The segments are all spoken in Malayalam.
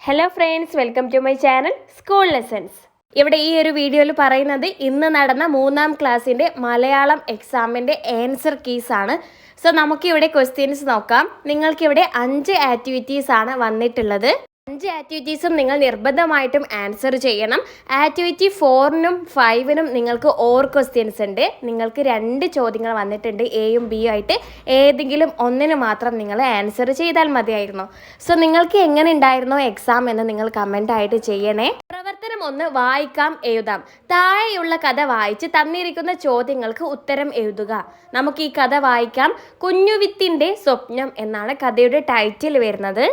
Hello friends, welcome to my channel school lessons. ഇവിടെ ഈ ഒരു വീഡിയോയിൽ പറയുന്നത് ഇന്ന് നടന്ന 3ാം ക്ലാസ്സിൻ്റെ മലയാളം എക്സാമിൻ്റെ ആൻസർ കീസ് ആണ്. സോ നമുക്കിവിടെ ക്വസ്റ്റ്യൻസ് നോക്കാം. നിങ്ങൾക്കിവിടെ 5 ആക്ടിവിറ്റീസ് ആണ് വന്നിട്ടുള്ളത്. 5 ആക്ടിവിറ്റീസും നിങ്ങൾ നിർബന്ധമായിട്ടും ആൻസർ ചെയ്യണം. ആക്ടിവിറ്റി 4നും 5നും നിങ്ങൾക്ക് ഓർ ക്വസ്റ്റ്യൻസ് ഉണ്ട്. നിങ്ങൾക്ക് 2 ചോദ്യങ്ങൾ വന്നിട്ടുണ്ട്, എയും ബിയും ആയിട്ട്. ഏതെങ്കിലും ഒന്നിന് മാത്രം നിങ്ങൾ ആൻസർ ചെയ്താൽ മതിയായിരുന്നു. സോ നിങ്ങൾക്ക് എങ്ങനെ ഉണ്ടായിരുന്നോ എക്സാം എന്ന് നിങ്ങൾ കമൻ്റ് ആയിട്ട് ചെയ്യണേ. പ്രവർത്തനം 1, വായിക്കാം എഴുതാം. താഴെയുള്ള കഥ വായിച്ച് തന്നിരിക്കുന്ന ചോദ്യങ്ങൾക്ക് ഉത്തരം എഴുതുക. നമുക്ക് ഈ കഥ വായിക്കാം. കുഞ്ഞുവിത്തിൻ്റെ സ്വപ്നം എന്നാണ് കഥയുടെ ടൈറ്റിൽ വരുന്നത്.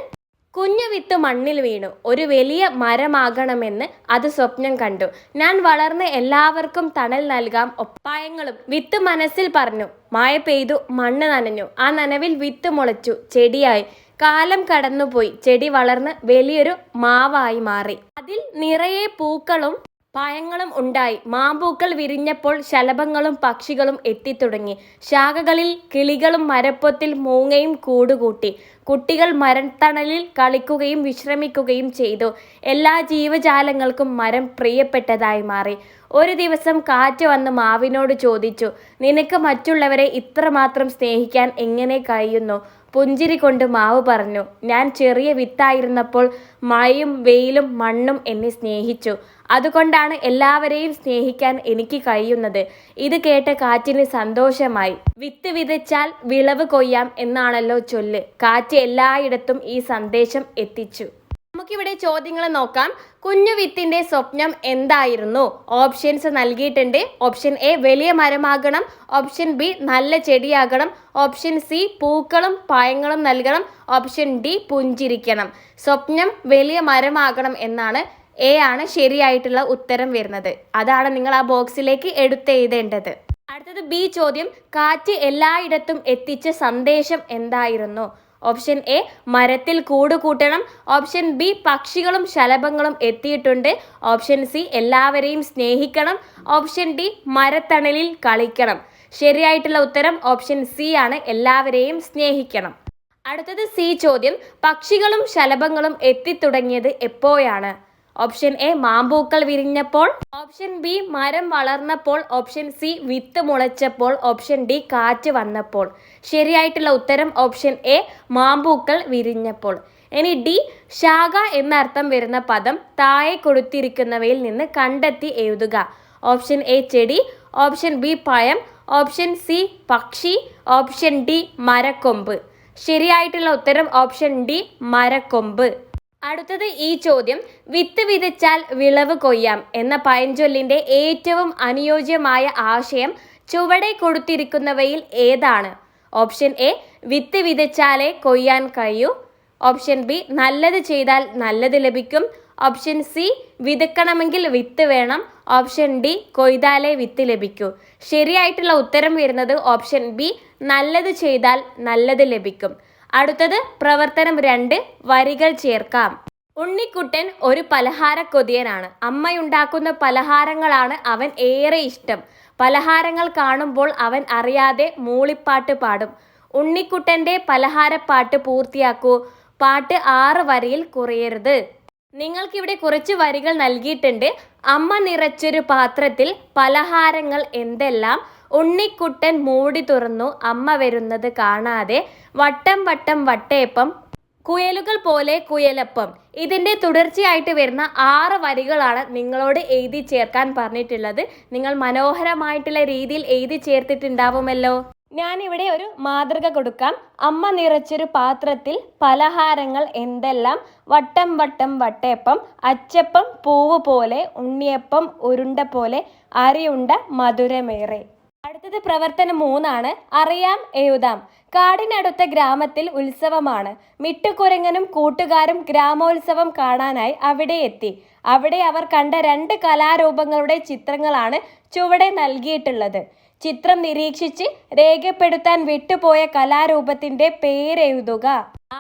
കുഞ്ഞുവിത്ത് മണ്ണിൽ വീണു. ഒരു വലിയ മരമാകണമെന്ന് അത് സ്വപ്നം കണ്ടു. ഞാൻ വളർന്ന് എല്ലാവർക്കും തണൽ നൽകാം, ഒപ്പായങ്ങളും. വിത്ത് മനസ്സിൽ പറഞ്ഞു. മഴ പെയ്തു, മണ്ണ് നനഞ്ഞു. ആ നനവിൽ വിത്ത് മുളച്ചു, ചെടിയായി. കാലം കടന്നുപോയി. ചെടി വളർന്ന് വലിയൊരു മാവായി മാറി. അതിൽ നിറയെ പൂക്കളും പഴങ്ങളും ഉണ്ടായി. മാമ്പൂക്കൾ വിരിഞ്ഞപ്പോൾ ശലഭങ്ങളും പക്ഷികളും എത്തിത്തുടങ്ങി. ശാഖകളിൽ കിളികളും മരപ്പൊത്തിൽ മൂങ്ങയും കൂടുകൂട്ടി. കുട്ടികൾ മരത്തണലിൽ കളിക്കുകയും വിശ്രമിക്കുകയും ചെയ്തു. എല്ലാ ജീവജാലങ്ങൾക്കും മരം പ്രിയപ്പെട്ടതായി മാറി. ഒരു ദിവസം കാറ്റ് വന്ന് മാവിനോട് ചോദിച്ചു, നിനക്ക് മറ്റുള്ളവരെ ഇത്രമാത്രം സ്നേഹിക്കാൻ എങ്ങനെ കഴിയുന്നു? പുഞ്ചിരി കൊണ്ട് മാവ് പറഞ്ഞു, ഞാൻ ചെറിയ വിത്തായിരുന്നപ്പോൾ മഴയും വെയിലും മണ്ണും എന്നെ സ്നേഹിച്ചു. അതുകൊണ്ടാണ് എല്ലാവരെയും സ്നേഹിക്കാൻ എനിക്ക് കഴിയുന്നത്. ഇത് കേട്ട് കാറ്റിന് സന്തോഷമായി. വിത്ത് വിതച്ചാൽ വിളവ് കൊയ്യാം എന്നാണല്ലോ ചൊല്ല്. കാറ്റ് എല്ലായിടത്തും ഈ സന്ദേശം എത്തിച്ചു. നമുക്കിവിടെ ചോദ്യങ്ങൾ നോക്കാം. കുഞ്ഞുവിത്തിൻ്റെ സ്വപ്നം എന്തായിരുന്നു? ഓപ്ഷൻസ് നൽകിയിട്ടുണ്ട്. ഓപ്ഷൻ എ വലിയ മരമാകണം, ഓപ്ഷൻ ബി നല്ല ചെടിയാകണം, ഓപ്ഷൻ സി പൂക്കളും പഴങ്ങളും നൽകണം, ഓപ്ഷൻ ഡി പുഞ്ചിരിക്കണം. സ്വപ്നം വലിയ മരമാകണം എന്നാണ്. എ ആണ് ശരിയായിട്ടുള്ള ഉത്തരം വരുന്നത്. അതാണ് നിങ്ങൾ ആ ബോക്സിലേക്ക് എടുത്തെഴുതേണ്ടത്. അടുത്തത് ബി ചോദ്യം. കാറ്റ് എല്ലായിടത്തും എത്തിച്ച സന്ദേശം എന്തായിരുന്നു? ഓപ്ഷൻ എ മരത്തിൽ കൂട് കൂട്ടണം, ഓപ്ഷൻ ബി പക്ഷികളും ശലഭങ്ങളും എത്തിയിട്ടുണ്ട്, ഓപ്ഷൻ സി എല്ലാവരെയും സ്നേഹിക്കണം, ഓപ്ഷൻ ഡി മരത്തണലിൽ കളിക്കണം. ശരിയായിട്ടുള്ള ഉത്തരം ഓപ്ഷൻ സി ആണ്, എല്ലാവരെയും സ്നേഹിക്കണം. അടുത്തത് സി ചോദ്യം. പക്ഷികളും ശലഭങ്ങളും എത്തിത്തുടങ്ങിയത് എപ്പോഴാണ്? ഓപ്ഷൻ എ മാമ്പൂക്കൾ വിരിഞ്ഞപ്പോൾ, ഓപ്ഷൻ ബി മരം വളർന്നപ്പോൾ, ഓപ്ഷൻ സി വിത്ത് മുളച്ചപ്പോൾ, ഓപ്ഷൻ ഡി കാറ്റ് വന്നപ്പോൾ. ശരിയായിട്ടുള്ള ഉത്തരം ഓപ്ഷൻ എ മാമ്പൂക്കൾ വിരിഞ്ഞപ്പോൾ. ഇനി ഡി ശാഖ എന്നർത്ഥം വരുന്ന പദം താഴെ കൊടുത്തിരിക്കുന്നവയിൽ നിന്ന് കണ്ടെത്തി എഴുതുക. ഓപ്ഷൻ എ ചെടി, ഓപ്ഷൻ ബി പഴം, ഓപ്ഷൻ സി പക്ഷി, ഓപ്ഷൻ ഡി മരക്കൊമ്പ്. ശരിയായിട്ടുള്ള ഉത്തരം ഓപ്ഷൻ ഡി മരക്കൊമ്പ്. അടുത്തത് ഈ ചോദ്യം. വിത്ത് വിതച്ചാൽ വിളവ് കൊയ്യാം എന്ന പഴഞ്ചൊല്ലിൻ്റെ ഏറ്റവും അനുയോജ്യമായ ആശയം ചുവടെ കൊടുത്തിരിക്കുന്നവയിൽ ഏതാണ്? ഓപ്ഷൻ എ വിത്ത് വിതച്ചാലേ കൊയ്യാൻ കഴിയൂ, ഓപ്ഷൻ ബി നല്ലത് ചെയ്താൽ നല്ലത് ലഭിക്കും, ഓപ്ഷൻ സി വിതക്കണമെങ്കിൽ വിത്ത് വേണം, ഓപ്ഷൻ ഡി കൊയ്താലേ വിത്ത് ലഭിക്കൂ. ശരിയായിട്ടുള്ള ഉത്തരം വരുന്നത് ഓപ്ഷൻ ബി നല്ലത് ചെയ്താൽ നല്ലത് ലഭിക്കും. അടുത്തത് പ്രവർത്തനം 2, വരികൾ ചേർക്കാം. ഉണ്ണിക്കുട്ടൻ ഒരു പലഹാര കൊതിയനാണ്. അമ്മയുണ്ടാക്കുന്ന പലഹാരങ്ങളാണ് അവൻ ഏറെ ഇഷ്ടം. പലഹാരങ്ങൾ കാണുമ്പോൾ അവൻ അറിയാതെ മൂളിപ്പാട്ട് പാടും. ഉണ്ണിക്കുട്ടൻ്റെ പലഹാരപ്പാട്ട് പൂർത്തിയാക്കൂ. പാട്ട് 6 വരിയിൽ കുറയരുത്. നിങ്ങൾക്കിവിടെ കുറച്ച് വരികൾ നൽകിയിട്ടുണ്ട്. അമ്മ നിറച്ചൊരു പാത്രത്തിൽ പലഹാരങ്ങൾ എന്തെല്ലാം. ഉണ്ണിക്കുട്ടൻ മൂടി തുറന്നു, അമ്മ വരുന്നത് കാണാതെ. വട്ടം വട്ടം വട്ടയപ്പം, കുയലുകൾ പോലെ കുയലപ്പം. ഇതിൻ്റെ തുടർച്ചയായിട്ട് വരുന്ന 6 വരികളാണ് നിങ്ങളോട് എഴുതി ചേർക്കാൻ പറഞ്ഞിട്ടുള്ളത്. നിങ്ങൾ മനോഹരമായിട്ടുള്ള രീതിയിൽ എഴുതി ചേർത്തിട്ടുണ്ടാവുമല്ലോ. ഞാനിവിടെ ഒരു മാതൃക കൊടുക്കാം. അമ്മ നിറച്ചൊരു പാത്രത്തിൽ പലഹാരങ്ങൾ എന്തെല്ലാം. വട്ടം വട്ടം വട്ടയപ്പം, അച്ചപ്പം പൂവ് പോലെ, ഉണ്ണിയപ്പം ഉരുണ്ട പോലെ, അരിയുണ്ട മധുരമേറെ. അടുത്തത് പ്രവർത്തനം 3 ആണ്. അറിയാം എഴുതാം. കാടിനടുത്ത ഗ്രാമത്തിൽ ഉത്സവമാണ്. മിട്ടുകുരങ്ങനും കൂട്ടുകാരും ഗ്രാമോത്സവം കാണാനായി അവിടെ എത്തി. അവിടെ അവർ കണ്ട 2 കലാരൂപങ്ങളുടെ ചിത്രങ്ങളാണ് ചുവടെ നൽകിയിട്ടുള്ളത്. ചിത്രം നിരീക്ഷിച്ച് രേഖപ്പെടുത്താൻ വിട്ടുപോയ കലാരൂപത്തിന്റെ പേരെഴുതുക.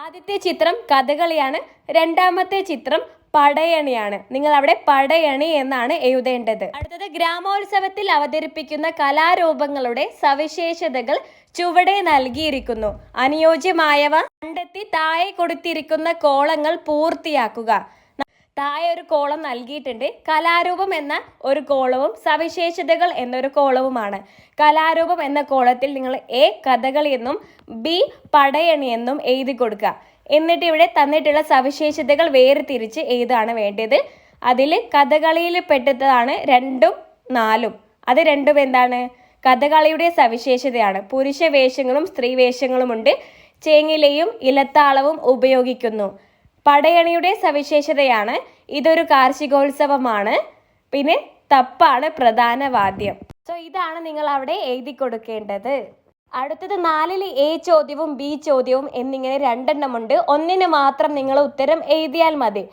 ആദ്യത്തെ ചിത്രം കഥകളിയാണ്, രണ്ടാമത്തെ ചിത്രം പടയണിയാണ്. നിങ്ങൾ അവിടെ പടയണി എന്നാണ് എഴുതേണ്ടത്. അടുത്തത് ഗ്രാമോത്സവത്തിൽ അവതരിപ്പിക്കുന്ന കലാരൂപങ്ങളുടെ സവിശേഷതകൾ ചുവടെ നൽകിയിരിക്കുന്നു. അനുയോജ്യമായവ കണ്ടെത്തി താഴെ കൊടുത്തിരിക്കുന്ന കോളങ്ങൾ പൂർത്തിയാക്കുക. താഴെ ഒരു കോളം നൽകിയിട്ടുണ്ട്. കലാരൂപം എന്ന ഒരു കോളവും സവിശേഷതകൾ എന്നൊരു കോളവുമാണ്. കലാരൂപം എന്ന കോളത്തിൽ നിങ്ങൾ എ കഥകളി എന്നും ബി പടയണി എന്നും എഴുതി കൊടുക്കുക. എന്നിട്ട് ഇവിടെ തന്നിട്ടുള്ള സവിശേഷതകൾ വേർതിരിച്ച് എഴുതാണ് വേണ്ടത്. അതിൽ കഥകളിയിൽ പെട്ടതാണ് 2ഉം 4ഉം. അത് രണ്ടും എന്താണ്? കഥകളിയുടെ സവിശേഷതയാണ്. പുരുഷ വേഷങ്ങളും സ്ത്രീ വേഷങ്ങളുമുണ്ട്. ചേങ്ങിലയും ഇലത്താളവും ഉപയോഗിക്കുന്നു. പടയണിയുടെ സവിശേഷതയാണ് ഇതൊരു കാർഷികോത്സവമാണ്. പിന്നെ തപ്പാണ് പ്രധാന വാദ്യം. സോ ഇതാണ് നിങ്ങൾ അവിടെ എഴുതി കൊടുക്കേണ്ടത്. അടുത്തത് 4ൽ എ ചോദ്യവും ബി ചോദ്യവും എന്നിങ്ങനെ 2 എണ്ണമുണ്ട്. ഒന്നിന് മാത്രം നിങ്ങൾ ഉത്തരം എഴുതിയാൽ മതി.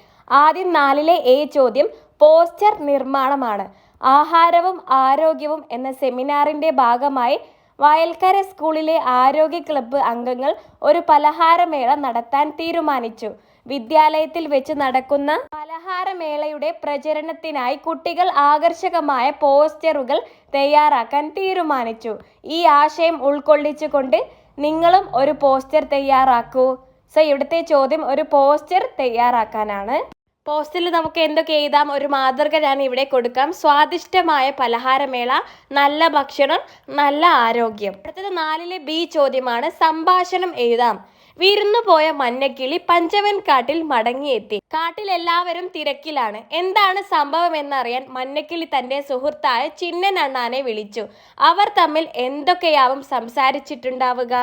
ആദ്യം 4ലെ എ ചോദ്യം പോസ്റ്റർ നിർമ്മാണമാണ്. ആഹാരവും ആരോഗ്യവും എന്ന സെമിനാറിന്റെ ഭാഗമായി വയൽക്കര സ്കൂളിലെ ആരോഗ്യ ക്ലബ്ബ് അംഗങ്ങൾ ഒരു പലഹാരമേള നടത്താൻ തീരുമാനിച്ചു. വിദ്യാലയത്തിൽ വെച്ച് നടക്കുന്ന പലഹാരമേളയുടെ പ്രചരണത്തിനായി കുട്ടികൾ ആകർഷകമായ പോസ്റ്ററുകൾ തയ്യാറാക്കാൻ തീരുമാനിച്ചു. ഈ ആശയം ഉൾക്കൊള്ളിച്ചുകൊണ്ട് നിങ്ങളും ഒരു പോസ്റ്റർ തയ്യാറാക്കൂ. സോ ഇവിടുത്തെ ചോദ്യം ഒരു പോസ്റ്റർ തയ്യാറാക്കാനാണ്. പോസ്റ്ററിൽ നമുക്ക് എന്തൊക്കെ എഴുതാം? ഒരു മാതൃക ഞാൻ ഇവിടെ കൊടുക്കാം. സ്വാദിഷ്ടമായ പലഹാരമേള, നല്ല ഭക്ഷണം, നല്ല ആരോഗ്യം. അടുത്തത് 4ലെ ബി ചോദ്യമാണ്. സംഭാഷണം എഴുതാം. വിരുന്നുപോയ മഞ്ഞക്കിളി പഞ്ചവൻ കാട്ടിൽ മടങ്ങിയെത്തി. കാട്ടിൽ എല്ലാവരും തിരക്കിലാണ്. എന്താണ് സംഭവം എന്നറിയാൻ മഞ്ഞക്കിളി തന്റെ സുഹൃത്തായ ചിന്നൻ അണ്ണാനെ വിളിച്ചു. അവർ തമ്മിൽ എന്തൊക്കെയാവും സംസാരിച്ചിട്ടുണ്ടാവുക?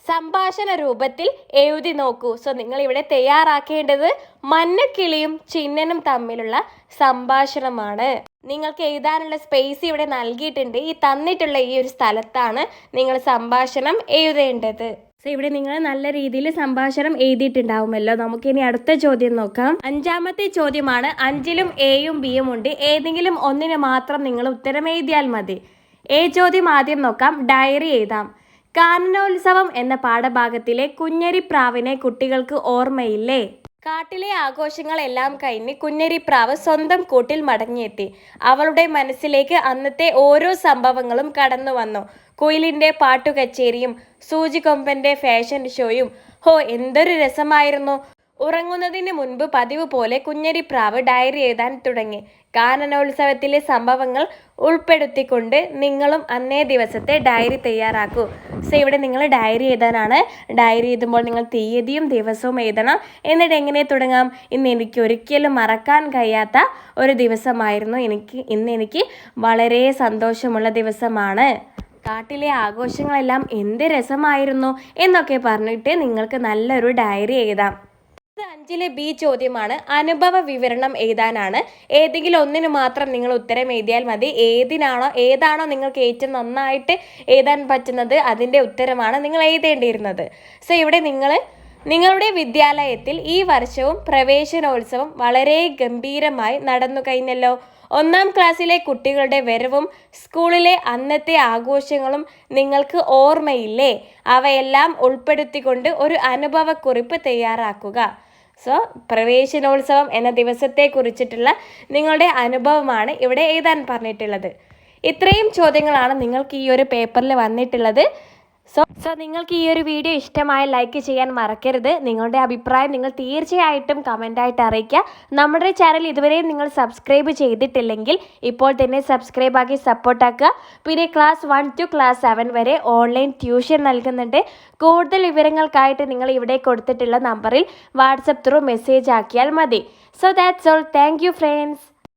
സംഭാഷണ രൂപത്തിൽ എഴുതി നോക്കൂ. സോ നിങ്ങൾ ഇവിടെ തയ്യാറാക്കേണ്ടത് മഞ്ഞക്കിളിയും ചിന്നനും തമ്മിലുള്ള സംഭാഷണമാണ്. നിങ്ങൾക്ക് എഴുതാനുള്ള സ്പേസ് ഇവിടെ നൽകിയിട്ടുണ്ട്. ഈ തന്നിട്ടുള്ള ഈ ഒരു സ്ഥലത്താണ് നിങ്ങൾ സംഭാഷണം എഴുതേണ്ടത്. സോ ഇവിടെ നിങ്ങൾ നല്ല രീതിയിൽ സംഭാഷണം എഴുതിയിട്ടുണ്ടാവുമല്ലോ. നമുക്കിനി അടുത്ത ചോദ്യം നോക്കാം. 5ാമത്തെ ചോദ്യമാണ്. 5ലും എയും ബിയും ഉണ്ട്. ഏതെങ്കിലും ഒന്നിന് മാത്രം നിങ്ങൾ ഉത്തരം എഴുതിയാൽ മതി. എ ചോദ്യം ആദ്യം നോക്കാം. ഡയറി എഴുതാം. കാനനോത്സവം എന്ന പാഠഭാഗത്തിലെ കുഞ്ഞരിപ്രാവിനെ കുട്ടികൾക്ക് ഓർമ്മയില്ലേ? കാട്ടിലെ ആഘോഷങ്ങളെല്ലാം കഴിഞ്ഞ് കുഞ്ഞരിപ്രാവ് സ്വന്തം കൂട്ടിൽ മടങ്ങിയെത്തി. അവളുടെ മനസ്സിലേക്ക് അന്നത്തെ ഓരോ സംഭവങ്ങളും കടന്നു വന്നു. കുയിലിന്റെ പാട്ടുകച്ചേരിയും സൂചികൊമ്പന്റെ ഫാഷൻ ഷോയും. ഹോ, എന്തൊരു രസമായിരുന്നു! ഉറങ്ങുന്നതിന് മുൻപ് പതിവ് പോലെ കുഞ്ഞരിപ്രാവ് ഡയറി എഴുതാൻ തുടങ്ങി. കാനനോത്സവത്തിലെ സംഭവങ്ങൾ ഉൾപ്പെടുത്തിക്കൊണ്ട് നിങ്ങളും അന്നേ ദിവസത്തെ ഡയറി തയ്യാറാക്കൂ. സോ ഇവിടെ നിങ്ങൾ ഡയറി എഴുതാനാണ്. ഡയറി എഴുതുമ്പോൾ നിങ്ങൾ തീയതിയും ദിവസവും എഴുതണം. എന്നിട്ട് എങ്ങനെ തുടങ്ങാം? ഇന്ന് എനിക്ക് ഒരിക്കലും മറക്കാൻ കഴിയാത്ത ഒരു ദിവസമായിരുന്നു. ഇന്ന് എനിക്ക് വളരെ സന്തോഷമുള്ള ദിവസമാണ്. കാട്ടിലെ ആഘോഷങ്ങളെല്ലാം എന്ത് രസമായിരുന്നു എന്നൊക്കെ പറഞ്ഞിട്ട് നിങ്ങൾക്ക് നല്ലൊരു ഡയറി എഴുതാം. 5ലെ ബി ചോദ്യമാണ്. അനുഭവ വിവരണം എഴുതാനാണ്. ഏതെങ്കിലും ഒന്നിന് മാത്രം നിങ്ങൾ ഉത്തരം എഴുതിയാൽ മതി. ഏതാണോ നിങ്ങൾക്ക് ഏറ്റവും നന്നായിട്ട് എഴുതാൻ പറ്റുന്നത് അതിൻ്റെ ഉത്തരമാണ് നിങ്ങൾ എഴുതേണ്ടിയിരുന്നത്. സോ ഇവിടെ നിങ്ങളുടെ വിദ്യാലയത്തിൽ ഈ വർഷവും പ്രവേശനോത്സവം വളരെ ഗംഭീരമായി നടന്നു കഴിഞ്ഞല്ലോ. 1ാം ക്ലാസ്സിലെ കുട്ടികളുടെ വരവും സ്കൂളിലെ അന്നത്തെ ആഘോഷങ്ങളും നിങ്ങൾക്ക് ഓർമ്മയില്ലേ? അവയെല്ലാം ഉൾപ്പെടുത്തിക്കൊണ്ട് ഒരു അനുഭവക്കുറിപ്പ് തയ്യാറാക്കുക. സോ പ്രവേശനോത്സവം എന്ന ദിവസത്തെ കുറിച്ചിട്ടുള്ള നിങ്ങളുടെ അനുഭവമാണ് ഇവിടെ എഴുതാൻ പറഞ്ഞിട്ടുള്ളത്. ഇത്രയും ചോദ്യങ്ങളാണ് നിങ്ങൾക്ക് ഈ ഒരു പേപ്പറിൽ വന്നിട്ടുള്ളത്. സോ നിങ്ങൾക്ക് ഈ ഒരു വീഡിയോ ഇഷ്ടമായ ലൈക്ക് ചെയ്യാൻ മറക്കരുത്. നിങ്ങളുടെ അഭിപ്രായം നിങ്ങൾ തീർച്ചയായിട്ടും കമൻ്റായിട്ട് അറിയിക്കുക. നമ്മുടെ ചാനൽ ഇതുവരെയും നിങ്ങൾ സബ്സ്ക്രൈബ് ചെയ്തിട്ടില്ലെങ്കിൽ ഇപ്പോൾ തന്നെ സബ്സ്ക്രൈബ് ആക്കി സപ്പോർട്ടാക്കുക. പിന്നെ ക്ലാസ് 1 to ക്ലാസ് 7 വരെ ഓൺലൈൻ ട്യൂഷൻ നൽകുന്നുണ്ട്. കൂടുതൽ വിവരങ്ങൾക്കായിട്ട് നിങ്ങൾ ഇവിടെ കൊടുത്തിട്ടുള്ള നമ്പറിൽ വാട്സപ്പ് ത്രൂ മെസ്സേജ് ആക്കിയാൽ മതി. So that's all. Thank you friends.